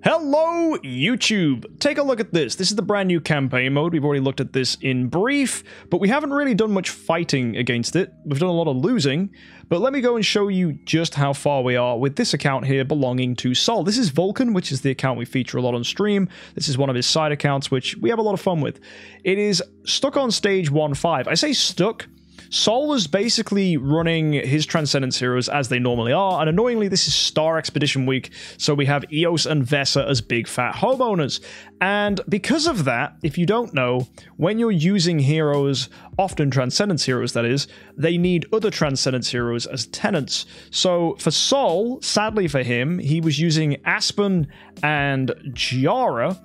Hello, YouTube! Take a look at this. This is the brand new campaign mode. We've already looked at this in brief, but we haven't really done much fighting against it. We've done a lot of losing, but let me go and show you just how far we are with this account here belonging to Sol. This is Vulcan, which is the account we feature a lot on stream. This is one of his side accounts, which we have a lot of fun with. It is stuck on stage 1-5. I say stuck. Sol is basically running his Transcendence heroes as they normally are, and annoyingly this is Star Expedition week, so we have Eos and Vesa as big fat homeowners. And because of that, if you don't know, when you're using heroes, often Transcendence heroes that is, they need other Transcendence heroes as tenants. So for Sol, sadly for him, he was using Aspen and Jahra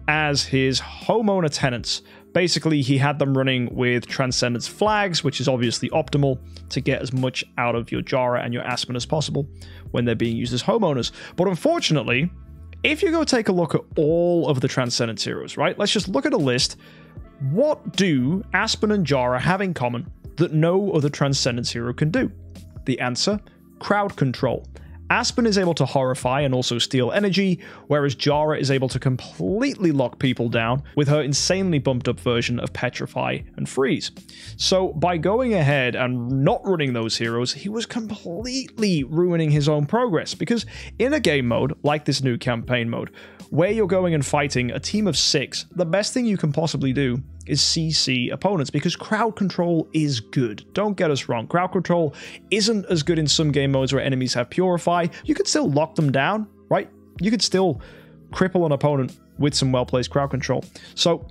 as his homeowner tenants. Basically, he had them running with Transcendence flags, which is obviously optimal to get as much out of your Jahra and your Aspen as possible when they're being used as homeowners. But unfortunately, if you go take a look at all of the Transcendence heroes, right? Let's just look at a list. What do Aspen and Jahra have in common that no other Transcendence hero can do? The answer, crowd control. Aspen is able to horrify and also steal energy, whereas Jahra is able to completely lock people down with her insanely bumped up version of Petrify and Freeze. So by going ahead and not running those heroes, he was completely ruining his own progress, because in a game mode, like this new campaign mode, where you're going and fighting a team of 6, the best thing you can possibly do is CC opponents, because crowd control is good. Don't get us wrong. Crowd control isn't as good in some game modes where enemies have Purify. You could still lock them down, right? You could still cripple an opponent with some well-placed crowd control. So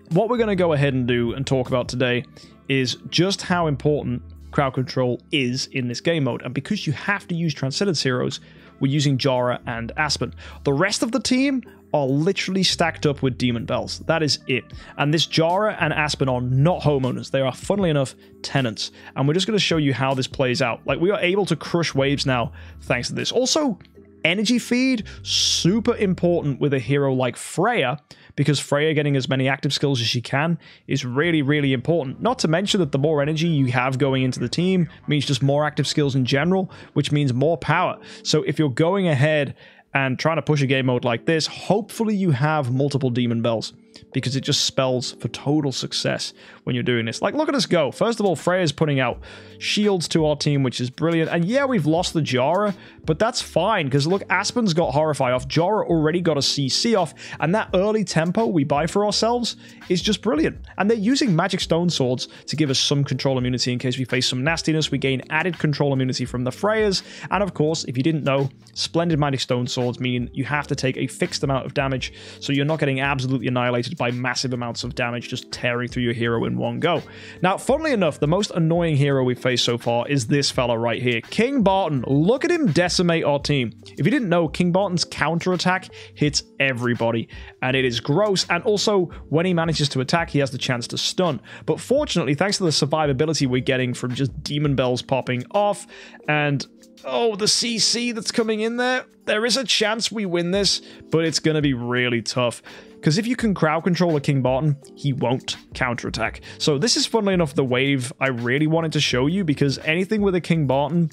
what we're going to go ahead and do and talk about today is just how important crowd control is in this game mode. And because you have to use Transcendence heroes, we're using Jahra and Aspen. The rest of the team are literally stacked up with Demon Bells. That is it. And this Jahra and Aspen are not homeowners. They are, funnily enough, tenants. And we're just going to show you how this plays out. Like, we are able to crush waves now thanks to this. Also, energy feed, super important with a hero like Freya, because Freya getting as many active skills as she can is really, really important. Not to mention that the more energy you have going into the team means just more active skills in general, which means more power. So if you're going ahead and trying to push a game mode like this, hopefully you have multiple Demon Bells, because it just spells for total success when you're doing this. Like, look at us go. First of all, Freya's putting out shields to our team, which is brilliant. And yeah, we've lost the Jahra, but that's fine, because look, Aspen's got Horrify off, Jahra already got a CC off, and that early tempo we buy for ourselves is just brilliant. And they're using Magic Stone Swords to give us some control immunity in case we face some nastiness. We gain added control immunity from the Freyas, and of course, if you didn't know, Splendid Magic Stone Swords mean you have to take a fixed amount of damage, so you're not getting absolutely annihilated by massive amounts of damage just tearing through your hero in one go. Now, funnily enough, the most annoying hero we've faced so far is this fella right here, King Barton. Look at him decimate our team. If you didn't know, King Barton's counterattack hits everybody, and it is gross. And also, when he manages to attack, he has the chance to stun. But fortunately, thanks to the survivability we're getting from just Demon Bells popping off, and oh, the CC that's coming in there is a chance we win this, but it's going to be really tough. Because if you can crowd control a King Barton, he won't counterattack. So this is, funnily enough, the wave I really wanted to show you, because anything with a King Barton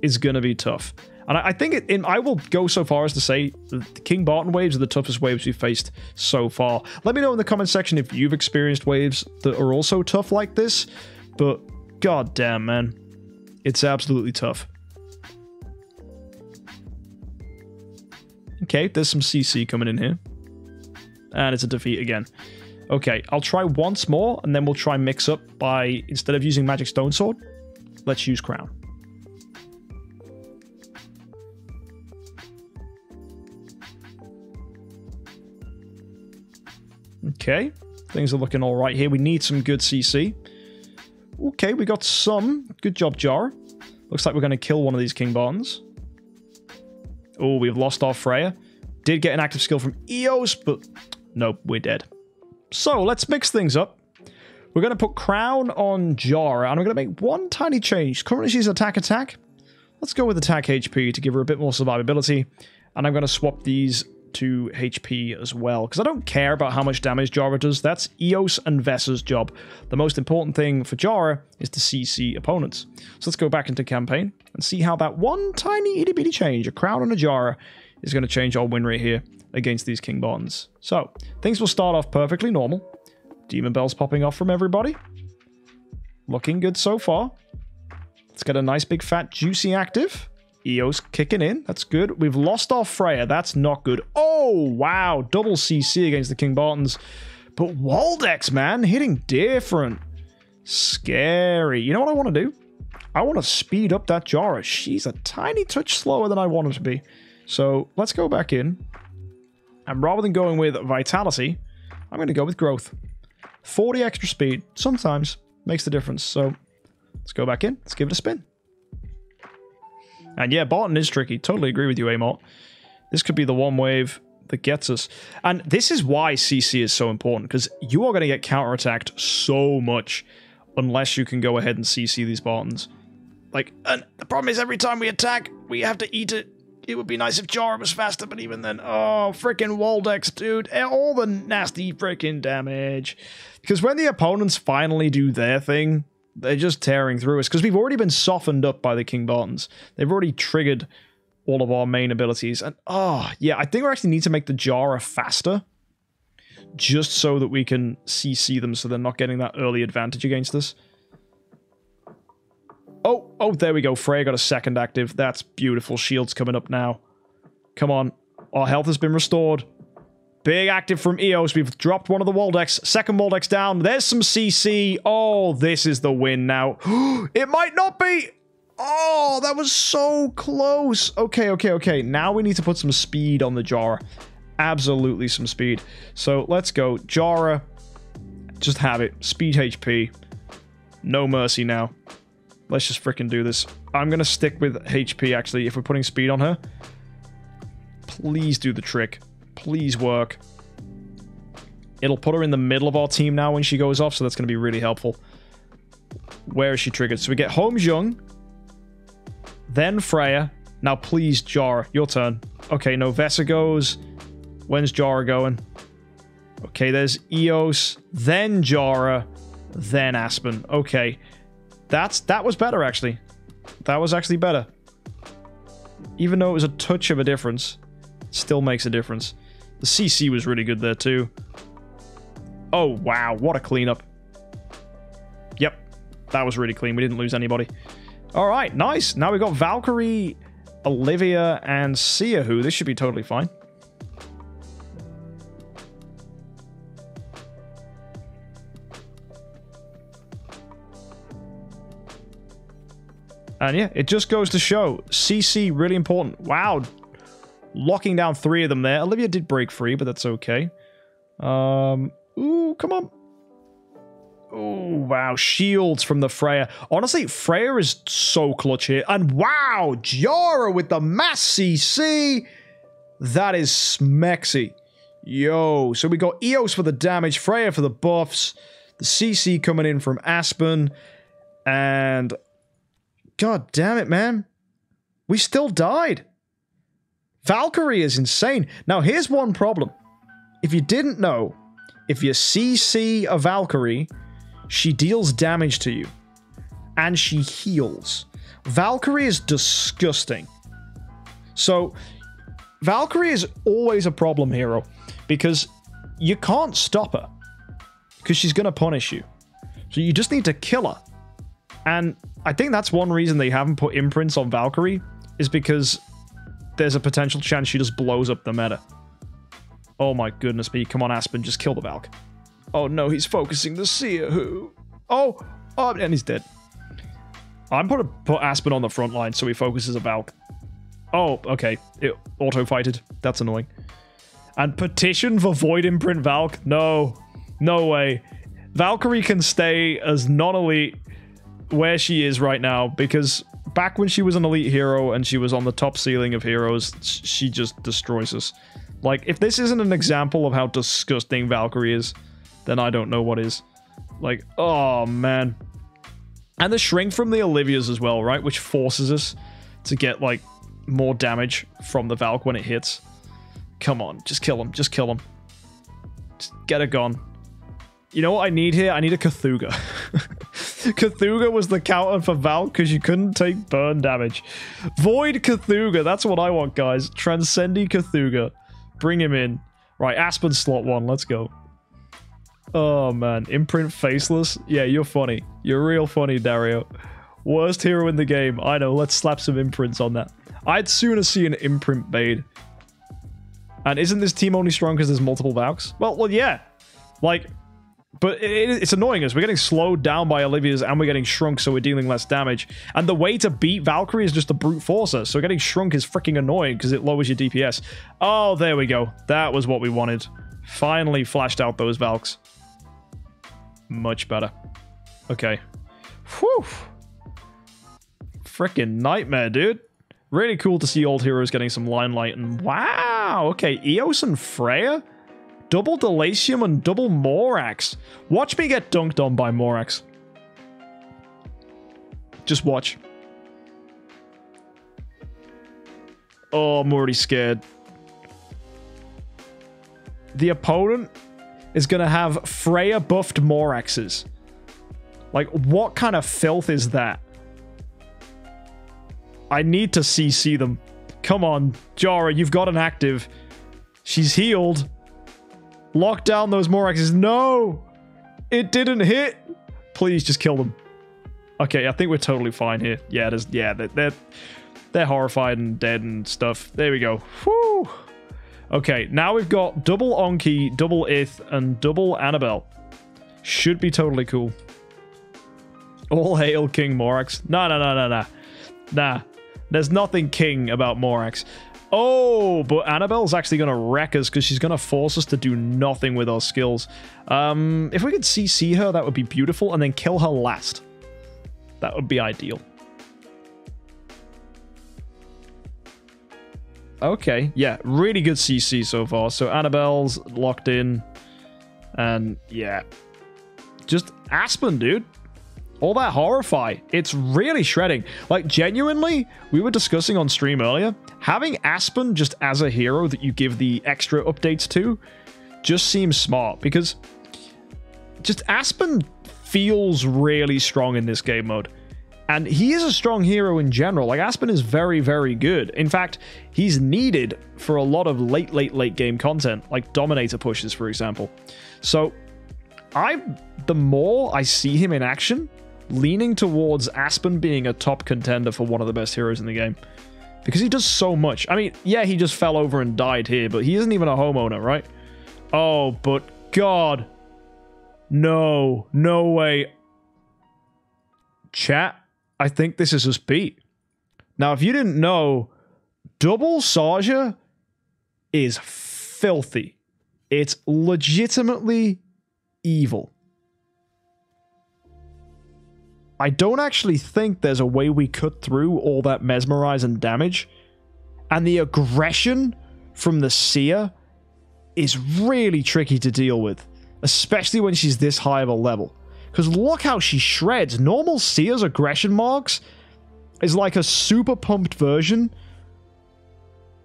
is going to be tough. And I think I will go so far as to say the King Barton waves are the toughest waves we've faced so far. Let me know in the comment section if you've experienced waves that are also tough like this. But god damn, man, it's absolutely tough. Okay, there's some CC coming in here. And it's a defeat again. Okay, I'll try once more, and then we'll try mix up by, instead of using Magic Stone Sword, let's use Crown. Okay, things are looking all right here. We need some good CC. Okay, we got some. Good job, Jahra. Looks like we're going to kill one of these King Bartons. Oh, we've lost our Freya. Did get an active skill from Eos, but nope, we're dead. So let's mix things up. We're going to put Crown on Jahra, and I'm going to make one tiny change. Currently she's attack. Let's go with attack HP to give her a bit more survivability. And I'm going to swap these to HP as well, because I don't care about how much damage Jahra does. That's Eos and Vesa's job. The most important thing for Jahra is to CC opponents. So let's go back into campaign and see how that one tiny itty bitty change, a Crown and a Jahra, is going to change our win rate here against these King Bartons. So, things will start off perfectly normal. Demon Bells popping off from everybody. Looking good so far. Let's get a nice big fat juicy active. Eos kicking in. That's good. We've lost our Freya. That's not good. Oh, wow. Double CC against the King Bartons. But Waldex, man, hitting different. Scary. You know what I want to do? I want to speed up that Jahra. She's a tiny touch slower than I want her to be. So let's go back in. And rather than going with Vitality, I'm going to go with Growth. 40 extra speed sometimes makes the difference. So let's go back in. Let's give it a spin. And yeah, Barton is tricky. Totally agree with you, Amort. This could be the one wave that gets us. And this is why CC is so important, because you are going to get counterattacked so much unless you can go ahead and CC these Bartons. Like, and the problem is every time we attack, we have to eat it. It would be nice if Jahra was faster, but even then, oh, freaking Waldex, dude. All the nasty freaking damage. Because when the opponents finally do their thing, they're just tearing through us. Because we've already been softened up by the King Bartons. They've already triggered all of our main abilities. And, oh, yeah, I think we actually need to make the Jahra faster. Just so that we can CC them so they're not getting that early advantage against us. Oh, there we go. Freya got a second active. That's beautiful. Shield's coming up now. Come on. Our health has been restored. Big active from Eos. We've dropped one of the Waldex. Second Waldex down. There's some CC. Oh, this is the win now. It might not be. Oh, that was so close. Okay. Now we need to put some speed on the Jahra. Absolutely some speed. So let's go. Jahra. Just have it. Speed HP. No mercy now. Let's just freaking do this. I'm going to stick with HP, actually, if we're putting speed on her. Please do the trick. Please work. It'll put her in the middle of our team now when she goes off, so that's going to be really helpful. Where is she triggered? So we get Holmes Young, then Freya. Now, please, Jahra, your turn. Okay, no, Vesa goes. When's Jahra going? Okay, there's Eos, then Jahra, then Aspen. Okay. That was better, actually. That was actually better. Even though it was a touch of a difference, it still makes a difference. The CC was really good there, too. Oh, wow. What a cleanup. Yep. That was really clean. We didn't lose anybody. All right. Nice. Now we've got Valkyrie, Olivia, and Siahu. This should be totally fine. And yeah, it just goes to show. CC, really important. Wow. Locking down 3 of them there. Olivia did break free, but that's okay. Ooh, come on. Ooh, wow. Shields from the Freya. Honestly, Freya is so clutch here. And wow, Jahra with the mass CC. That is smexy. Yo, so we got Eos for the damage, Freya for the buffs, the CC coming in from Aspen, and... God damn it, man. We still died. Valkyrie is insane. Now, here's one problem. If you didn't know, if you CC a Valkyrie, she deals damage to you. And she heals. Valkyrie is disgusting. So, Valkyrie is always a problem hero. Because you can't stop her. Because she's going to punish you. So you just need to kill her. And I think that's one reason they haven't put imprints on Valkyrie, is because there's a potential chance she just blows up the meta. Oh my goodness me. Come on, Aspen, just kill the Valk. Oh no, he's focusing the Siahu. Oh, and he's dead. I'm going to put Aspen on the front line so he focuses a Valk. Oh, okay. It auto-fighted. That's annoying. And petition for Void Imprint Valk? No. No way. Valkyrie can stay as non-elite where she is right now, because back when she was an elite hero and she was on the top ceiling of heroes, she just destroys us. Like, if this isn't an example of how disgusting Valkyrie is, then I don't know what is. Like, oh man. And the shrink from the Olivias as well, right? Which forces us to get, like, more damage from the Valk when it hits. Come on, just kill him, just kill him. Just get it gone. You know what I need here? I need a Cthulhu. Cthulhu was the counter for Valk because you couldn't take burn damage. Void Cthulhu, that's what I want, guys. Transcendi Cthulhu. Bring him in. Right, Aspen slot 1. Let's go. Oh, man. Imprint faceless? Yeah, you're funny. You're real funny, Dario. Worst hero in the game. I know. Let's slap some imprints on that. I'd sooner see an imprint Bade. And isn't this team only strong because there's multiple Valks? Well, yeah. Like, but it's annoying us. We're getting slowed down by Olivia's and we're getting shrunk, so we're dealing less damage. And the way to beat Valkyrie is just to brute force us. So getting shrunk is freaking annoying because it lowers your DPS. Oh, there we go. That was what we wanted. Finally flashed out those Valks. Much better. Okay. Whew. Freaking nightmare, dude. Really cool to see old heroes getting some limelight. And wow. Okay, Eos and Freya? Double Delacium and double Morax. Watch me get dunked on by Morax. Just watch. Oh, I'm already scared. The opponent is going to have Freya buffed Moraxes. Like, what kind of filth is that? I need to CC them. Come on, Jahra, you've got an active. She's healed. Lock down those Moraxes. No! It didn't hit! Please, just kill them. Okay, I think we're totally fine here. Yeah, they're horrified and dead and stuff. There we go. Whew! Okay, now we've got double Onki, double Ith, and double Annabelle. Should be totally cool. All hail King Morax. Nah. There's nothing king about Morax. Oh, but Annabelle's actually going to wreck us because she's going to force us to do nothing with our skills. If we could CC her, that would be beautiful, and then kill her last. That would be ideal. Okay, yeah, really good CC so far. So Annabelle's locked in, and yeah. Just Aspen, dude. All that horrify. It's really shredding. Like, genuinely, we were discussing on stream earlier, having Aspen just as a hero that you give the extra updates to just seems smart, because just Aspen feels really strong in this game mode. And he is a strong hero in general. Like, Aspen is very, very good. In fact, he's needed for a lot of late game content, like Dominator pushes, for example. So, the more I see him in action, leaning towards Aspen being a top contender for one of the best heroes in the game. Because he does so much. I mean, yeah, he just fell over and died here, but he isn't even a homeowner, right? Oh, but God. No. No way. Chat, I think this is just beat. Now, if you didn't know, double Saja is filthy. It's legitimately evil. I don't actually think there's a way we cut through all that mesmerize and damage. And the aggression from the seer is really tricky to deal with, especially when she's this high of a level. Because look how she shreds. Normal seer's aggression marks is like a super pumped version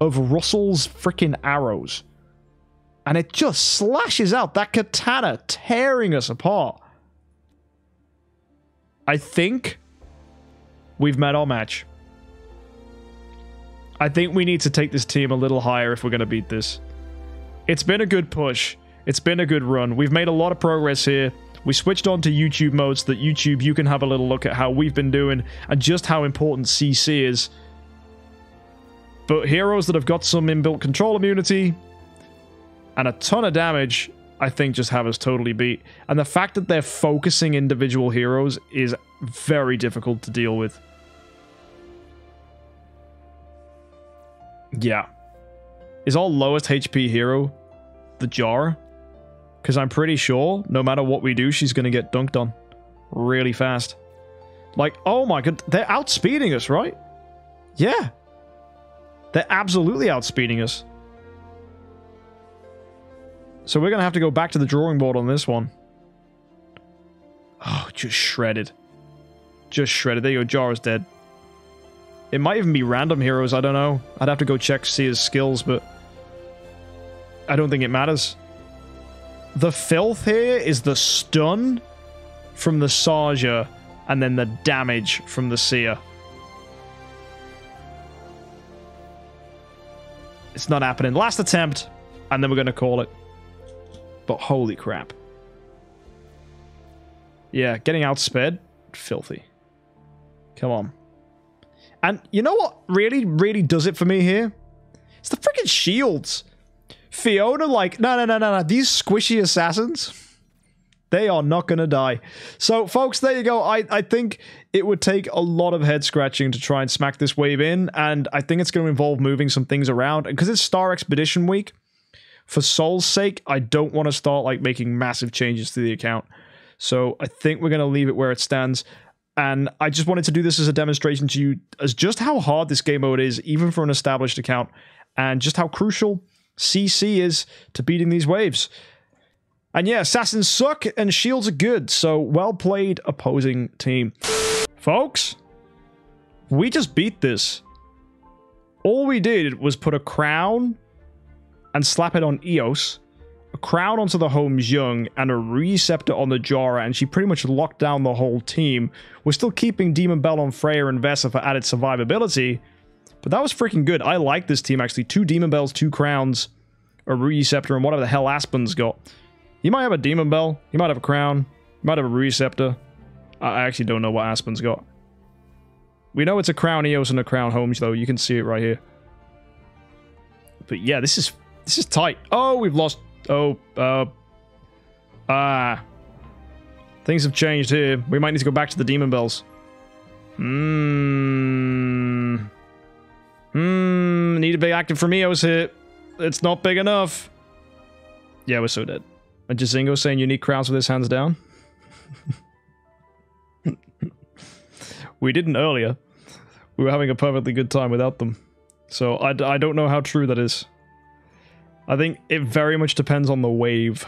of Russell's freaking arrows. And it just slashes out that katana, tearing us apart. I think we've met our match. I think we need to take this team a little higher if we're going to beat this. It's been a good push. It's been a good run. We've made a lot of progress here. We switched on to YouTube mode so that YouTube, you can have a little look at how we've been doing and just how important CC is. But heroes that have got some inbuilt control immunity and a ton of damage, I think, just have us totally beat. And the fact that they're focusing individual heroes is very difficult to deal with. Yeah. Is our lowest HP hero the Jahra? Because I'm pretty sure, no matter what we do, she's going to get dunked on really fast. Like, oh my god, they're outspeeding us, right? Yeah. They're absolutely outspeeding us. So we're going to have to go back to the drawing board on this one. Oh, just shredded. Just shredded. There you go, Jahra's dead. It might even be random heroes, I don't know. I'd have to go check to see his skills, but I don't think it matters. The filth here is the stun from the Saja and then the damage from the Seer. It's not happening. Last attempt. and then we're going to call it. But holy crap. Yeah, getting outsped. Filthy. Come on. And you know what really, really does it for me here? It's the freaking shields. Fiona, like, no. These squishy assassins, they are not going to die. So, folks, there you go. I think it would take a lot of head scratching to try and smack this wave in, and I think it's going to involve moving some things around. And because it's Star Expedition Week, for Soul's sake, I don't want to start, like, making massive changes to the account. So, I think we're going to leave it where it stands. And I just wanted to do this as a demonstration to you as just how hard this game mode is, even for an established account, and just how crucial CC is to beating these waves. And yeah, assassins suck and shields are good, so well played, opposing team. Folks, we just beat this. All we did was put a crown and slap it on Eos, a crown onto the Home's Young, and a receptor on the Jahra, and she pretty much locked down the whole team. We're still keeping Demon Bell on Freya and Vesa for added survivability, but that was freaking good. I like this team, actually. 2 Demon Bells, 2 crowns, a receptor, and whatever the hell Aspen's got. He might have a Demon Bell, he might have a crown, he might have a receptor. I actually don't know what Aspen's got. We know it's a crown Eos and a crown Holmes, though. You can see it right here. But yeah, this is tight. Oh, we've lost. Things have changed here. We might need to go back to the Demon Bells. Need a big active from Eos here. It's not big enough. Yeah, we're so dead. And Jazingo saying you need crowns with his hands down. We didn't earlier. We were having a perfectly good time without them. So I don't know how true that is. I think it very much depends on the wave.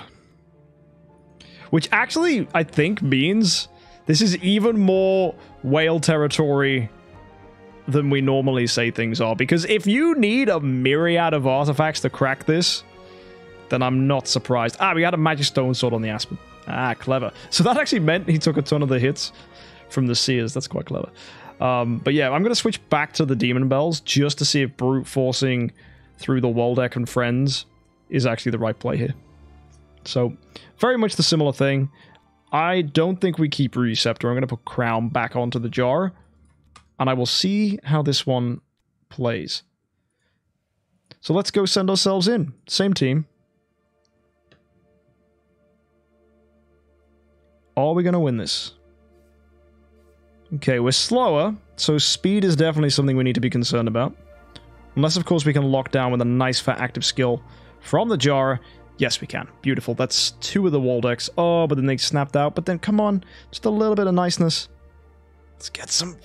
Which actually, I think, means this is even more whale territory than we normally say things are. Because if you need a myriad of artifacts to crack this, then I'm not surprised. Ah, we had a magic stone sword on the Aspen. Ah, clever. So that actually meant he took a ton of the hits from the Seers. That's quite clever. But yeah, I'm going to switch back to the Demon Bells just to see if brute forcing through the Waldeck and friends is actually the right play here. So, very much the similar thing. I don't think we keep Receptor. I'm going to put Crown back onto the Jar, and I will see how this one plays. So let's go send ourselves in. Same team. Are we going to win this? Okay, we're slower, so speed is definitely something we need to be concerned about. Unless, of course, we can lock down with a nice fat active skill from the Jar. Yes, we can. Beautiful. That's 2 of the Waldecks. Oh, but then they snapped out. But then, come on. Just a little bit of niceness. Let's get some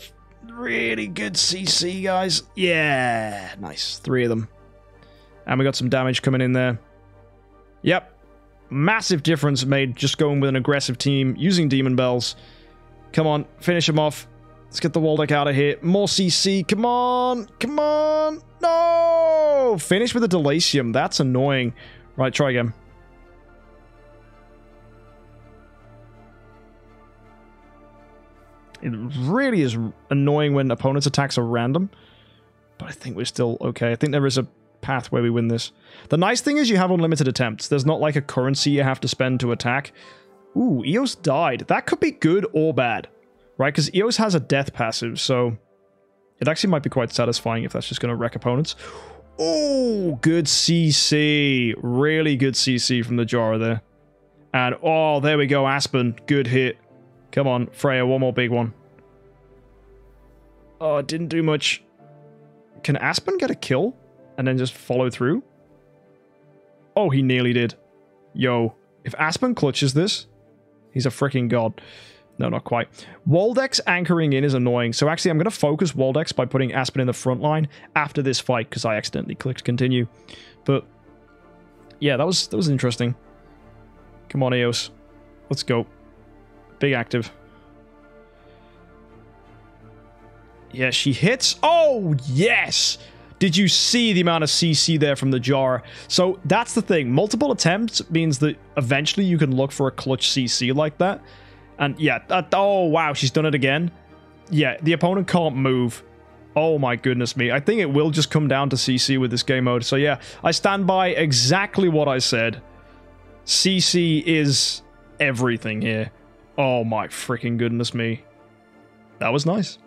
really good CC, guys. Yeah. Nice. 3 of them. And we got some damage coming in there. Yep. Massive difference made just going with an aggressive team using Demon Bells. Come on. Finish him off. Let's get the Waldeck out of here. More CC. Come on. Come on. No! Finish with a Delasium. That's annoying. Right, try again. It really is annoying when opponents' attacks are random. But I think we're still okay. I think there is a path where we win this. The nice thing is you have unlimited attempts. There's not like a currency you have to spend to attack. Ooh, Eos died. That could be good or bad. Right, because Eos has a death passive, so it actually might be quite satisfying if that's just going to wreck opponents. Oh, good CC. Really good CC from the Jahra there. And, oh, there we go, Aspen. Good hit. Come on, Freya, one more big one. Oh, it didn't do much. Can Aspen get a kill and then just follow through? Oh, he nearly did. Yo, if Aspen clutches this, he's a freaking god. No, not quite. Waldeck's anchoring in is annoying, so actually I'm going to focus Waldeck's by putting Aspen in the front line after this fight, because I accidentally clicked continue. But, yeah, that was interesting. Come on, Eos. Let's go. Big active. Yeah, she hits. Oh, yes! Did you see the amount of CC there from the Jahra? So, that's the thing. Multiple attempts means that eventually you can look for a clutch CC like that. And yeah, oh wow, she's done it again. Yeah, the opponent can't move Oh my goodness me. I think it will just come down to CC with this game mode. So yeah, I stand by exactly what I said. CC is everything here. Oh my freaking goodness me. That was nice.